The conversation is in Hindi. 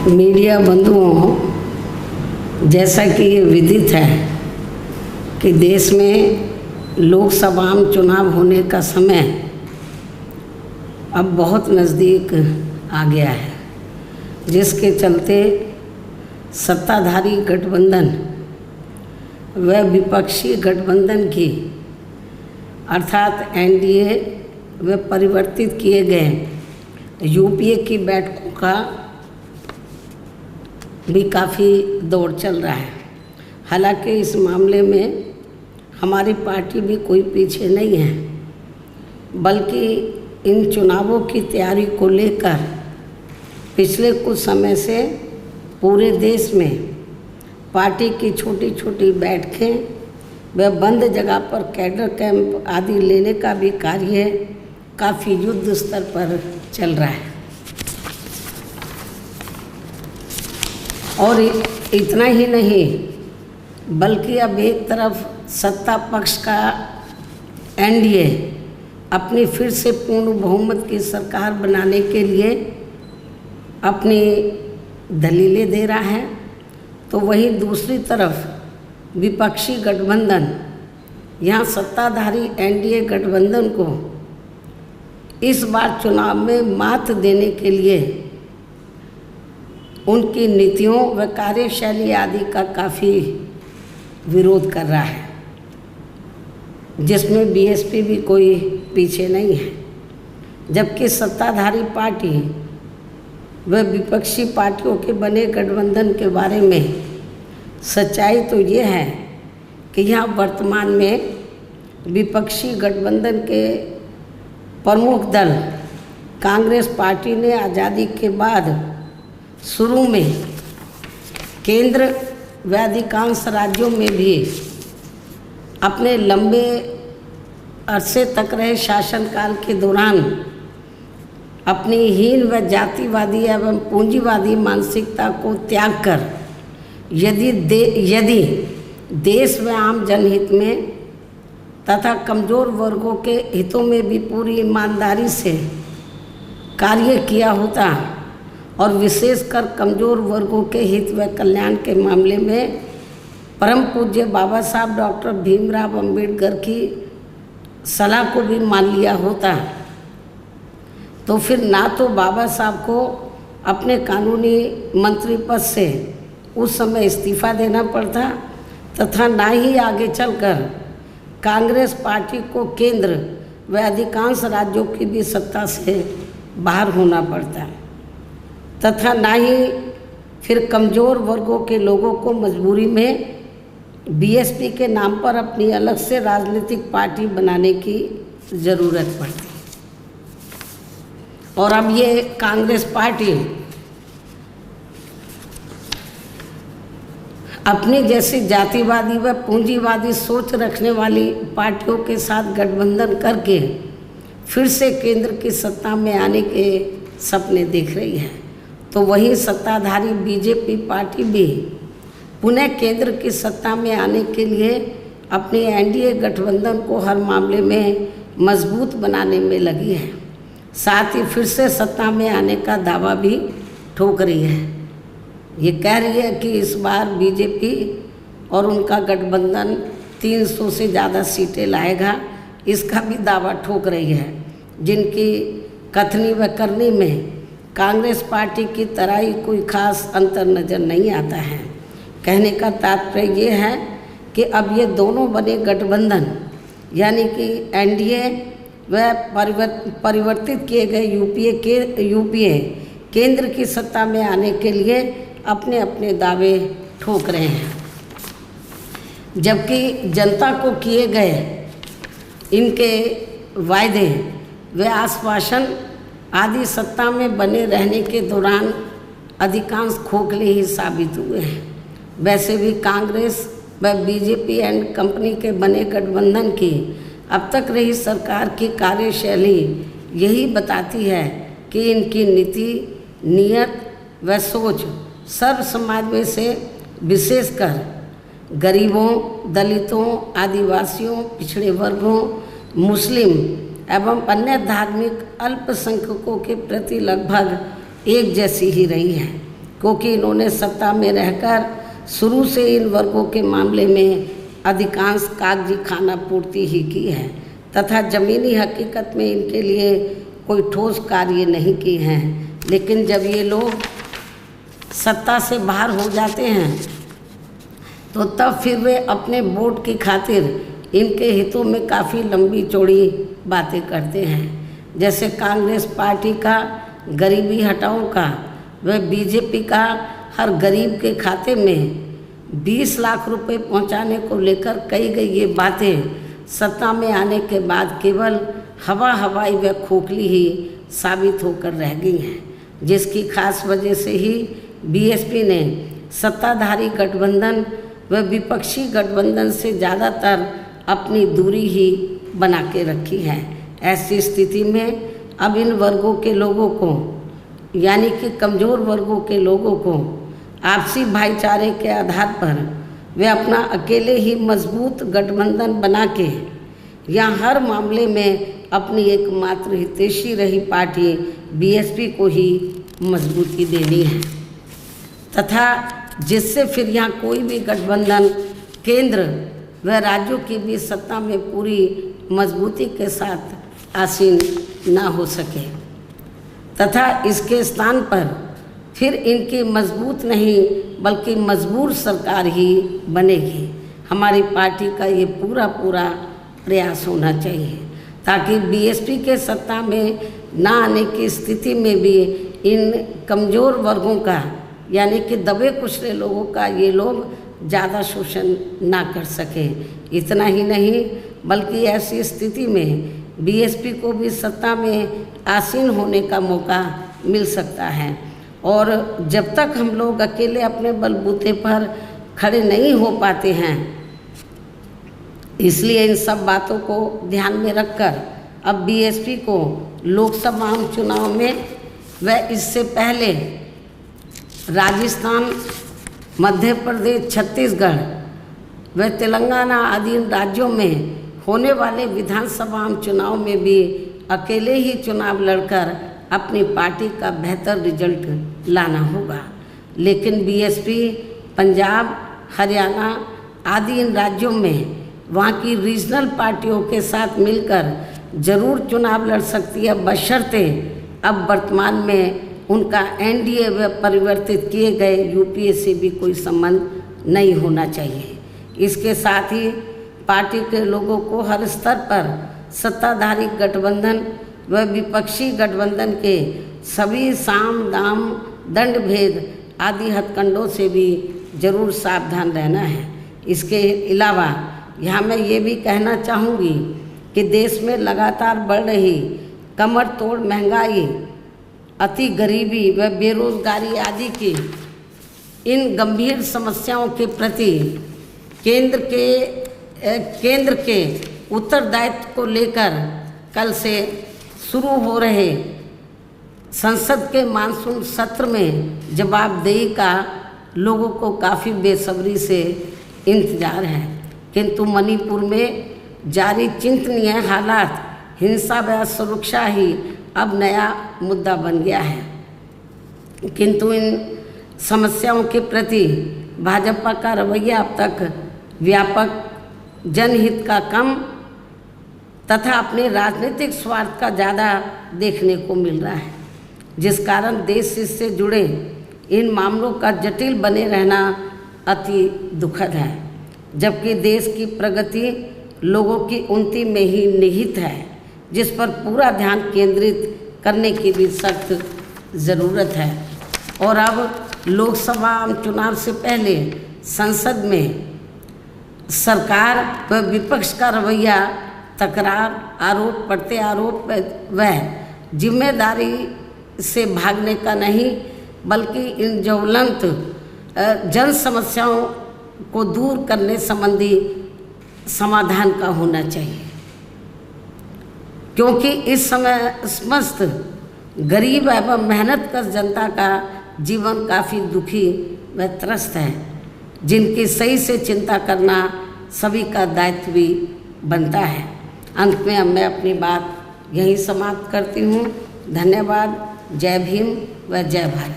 मीडिया बंधुओं, जैसा कि ये विदित है कि देश में लोकसभा चुनाव होने का समय अब बहुत नज़दीक आ गया है, जिसके चलते सत्ताधारी गठबंधन व विपक्षी गठबंधन की अर्थात एनडीए व परिवर्तित किए गए यूपीए की बैठकों का भी काफ़ी दौर चल रहा है। हालांकि इस मामले में हमारी पार्टी भी कोई पीछे नहीं है, बल्कि इन चुनावों की तैयारी को लेकर पिछले कुछ समय से पूरे देश में पार्टी की छोटी छोटी बैठकें व बंद जगह पर कैडर कैंप आदि लेने का भी कार्य काफ़ी युद्ध स्तर पर चल रहा है। और इतना ही नहीं, बल्कि अब एक तरफ सत्ता पक्ष का एनडीए अपनी फिर से पूर्ण बहुमत की सरकार बनाने के लिए अपनी दलीलें दे रहा है, तो वहीं दूसरी तरफ विपक्षी गठबंधन यहाँ सत्ताधारी एनडीए गठबंधन को इस बार चुनाव में मात देने के लिए उनकी नीतियों व कार्यशैली आदि का काफ़ी विरोध कर रहा है, जिसमें बीएसपी भी कोई पीछे नहीं है। जबकि सत्ताधारी पार्टी व विपक्षी पार्टियों के बने गठबंधन के बारे में सच्चाई तो ये है कि यहाँ वर्तमान में विपक्षी गठबंधन के प्रमुख दल कांग्रेस पार्टी ने आज़ादी के बाद शुरू में केंद्र व अधिकांश राज्यों में भी अपने लंबे अरसे तक रहे शासनकाल के दौरान अपनी हीन व जातिवादी एवं पूंजीवादी मानसिकता को त्याग कर यदि देश व आम जनहित में तथा कमज़ोर वर्गों के हितों में भी पूरी ईमानदारी से कार्य किया होता और विशेषकर कमज़ोर वर्गों के हित व कल्याण के मामले में परम पूज्य बाबा साहब डॉक्टर भीमराव अंबेडकर की सलाह को भी मान लिया होता, तो फिर ना तो बाबा साहब को अपने कानूनी मंत्री पद से उस समय इस्तीफ़ा देना पड़ता तथा ना ही आगे चलकर कांग्रेस पार्टी को केंद्र व अधिकांश राज्यों की भी सत्ता से बाहर होना पड़ता तथा ना ही फिर कमज़ोर वर्गों के लोगों को मजबूरी में बीएसपी के नाम पर अपनी अलग से राजनीतिक पार्टी बनाने की ज़रूरत पड़ती। और अब ये कांग्रेस पार्टी अपनी जैसी जातिवादी व पूंजीवादी सोच रखने वाली पार्टियों के साथ गठबंधन करके फिर से केंद्र की सत्ता में आने के सपने देख रही है, तो वहीं सत्ताधारी बीजेपी पार्टी भी पुनः केंद्र की सत्ता में आने के लिए अपने एनडीए गठबंधन को हर मामले में मजबूत बनाने में लगी है। साथ ही फिर से सत्ता में आने का दावा भी ठोक रही है। ये कह रही है कि इस बार बीजेपी और उनका गठबंधन 300 से ज़्यादा सीटें लाएगा, इसका भी दावा ठोक रही है, जिनकी कथनी व करनी में कांग्रेस पार्टी की तरह ही कोई खास अंतर नज़र नहीं आता है। कहने का तात्पर्य ये है कि अब ये दोनों बने गठबंधन यानी कि एनडीए व परिवर्तित किए गए यूपीए केंद्र की सत्ता में आने के लिए अपने अपने दावे ठोक रहे हैं, जबकि जनता को किए गए इनके वायदे व आश्वासन आदि सत्ता में बने रहने के दौरान अधिकांश खोखले ही साबित हुए हैं। वैसे भी कांग्रेस व बीजेपी एंड कंपनी के बने गठबंधन की अब तक रही सरकार की कार्यशैली यही बताती है कि इनकी नीति, नीयत व सोच सर्व समाज में से विशेषकर गरीबों, दलितों, आदिवासियों, पिछड़े वर्गों, मुस्लिम एवं अन्य धार्मिक अल्पसंख्यकों के प्रति लगभग एक जैसी ही रही है। क्योंकि इन्होंने सत्ता में रहकर शुरू से इन वर्गों के मामले में अधिकांश कागजी खाना पूर्ति ही की है तथा ज़मीनी हकीकत में इनके लिए कोई ठोस कार्य नहीं किए हैं। लेकिन जब ये लोग सत्ता से बाहर हो जाते हैं तो तब फिर वे अपने वोट की खातिर इनके हितों में काफ़ी लंबी चौड़ी बातें करते हैं। जैसे कांग्रेस पार्टी का गरीबी हटाओ का व बीजेपी का हर गरीब के खाते में 20 लाख रुपए पहुंचाने को लेकर कही गई ये बातें सत्ता में आने के बाद केवल हवाई व खोखली ही साबित होकर रह गई हैं, जिसकी खास वजह से ही बीएसपी ने सत्ताधारी गठबंधन व विपक्षी गठबंधन से ज़्यादातर अपनी दूरी ही बना के रखी है। ऐसी स्थिति में अब इन वर्गों के लोगों को यानी कि कमज़ोर वर्गों के लोगों को आपसी भाईचारे के आधार पर वे अपना अकेले ही मजबूत गठबंधन बना के या हर मामले में अपनी एकमात्र हितैषी रही पार्टी बीएसपी को ही मजबूती देनी है तथा जिससे फिर यहाँ कोई भी गठबंधन केंद्र व राज्यों की भी सत्ता में पूरी मजबूती के साथ आसीन ना हो सके तथा इसके स्थान पर फिर इनकी मजबूत नहीं बल्कि मजबूर सरकार ही बनेगी। हमारी पार्टी का ये पूरा प्रयास होना चाहिए ताकि बीएसपी के सत्ता में ना आने की स्थिति में भी इन कमज़ोर वर्गों का यानी कि दबे कुचले लोगों का ये लोग ज़्यादा शोषण ना कर सके। इतना ही नहीं बल्कि ऐसी स्थिति में बीएसपी को भी सत्ता में आसीन होने का मौका मिल सकता है। और जब तक हम लोग अकेले अपने बलबूते पर खड़े नहीं हो पाते हैं, इसलिए इन सब बातों को ध्यान में रखकर अब बीएसपी को लोकसभा चुनाव में व इससे पहले राजस्थान, मध्य प्रदेश, छत्तीसगढ़ व तेलंगाना आदि राज्यों में होने वाले विधानसभा चुनाव में भी अकेले ही चुनाव लड़कर अपनी पार्टी का बेहतर रिजल्ट लाना होगा। लेकिन बीएसपी पंजाब, हरियाणा आदि इन राज्यों में वहाँ की रीजनल पार्टियों के साथ मिलकर जरूर चुनाव लड़ सकती है, बशर्ते अब वर्तमान में उनका एनडीए व परिवर्तित किए गए यूपीए से भी कोई संबंध नहीं होना चाहिए। इसके साथ ही पार्टी के लोगों को हर स्तर पर सत्ताधारी गठबंधन व विपक्षी गठबंधन के सभी साम दाम दंड भेद आदि हथकंडों से भी जरूर सावधान रहना है। इसके अलावा यहाँ मैं ये भी कहना चाहूँगी कि देश में लगातार बढ़ रही कमर तोड़ महंगाई, अति गरीबी व बेरोजगारी आदि की इन गंभीर समस्याओं के प्रति केंद्र के उत्तरदायित्व को लेकर कल से शुरू हो रहे संसद के मानसून सत्र में जवाबदेही का लोगों को काफ़ी बेसब्री से इंतजार है। किंतु मणिपुर में जारी चिंतनीय हालात, हिंसा व सुरक्षा ही अब नया मुद्दा बन गया है। किंतु इन समस्याओं के प्रति भाजपा का रवैया अब तक व्यापक जनहित का कम तथा अपने राजनीतिक स्वार्थ का ज़्यादा देखने को मिल रहा है, जिस कारण देश से जुड़े इन मामलों का जटिल बने रहना अति दुखद है। जबकि देश की प्रगति लोगों की उन्नति में ही निहित है, जिस पर पूरा ध्यान केंद्रित करने की भी सख्त ज़रूरत है। और अब लोकसभा चुनाव से पहले संसद में सरकार व विपक्ष का रवैया तकरार, आरोप प्रत्यारोप व जिम्मेदारी से भागने का नहीं बल्कि इन ज्वलंत जन समस्याओं को दूर करने संबंधी समाधान का होना चाहिए, क्योंकि इस समय समस्त गरीब एवं मेहनतकश जनता का जीवन काफ़ी दुखी व त्रस्त है, जिनकी सही से चिंता करना सभी का दायित्व भी बनता है। अंत में अब मैं अपनी बात यहीं समाप्त करती हूँ। धन्यवाद। जय भीम व जय भारत।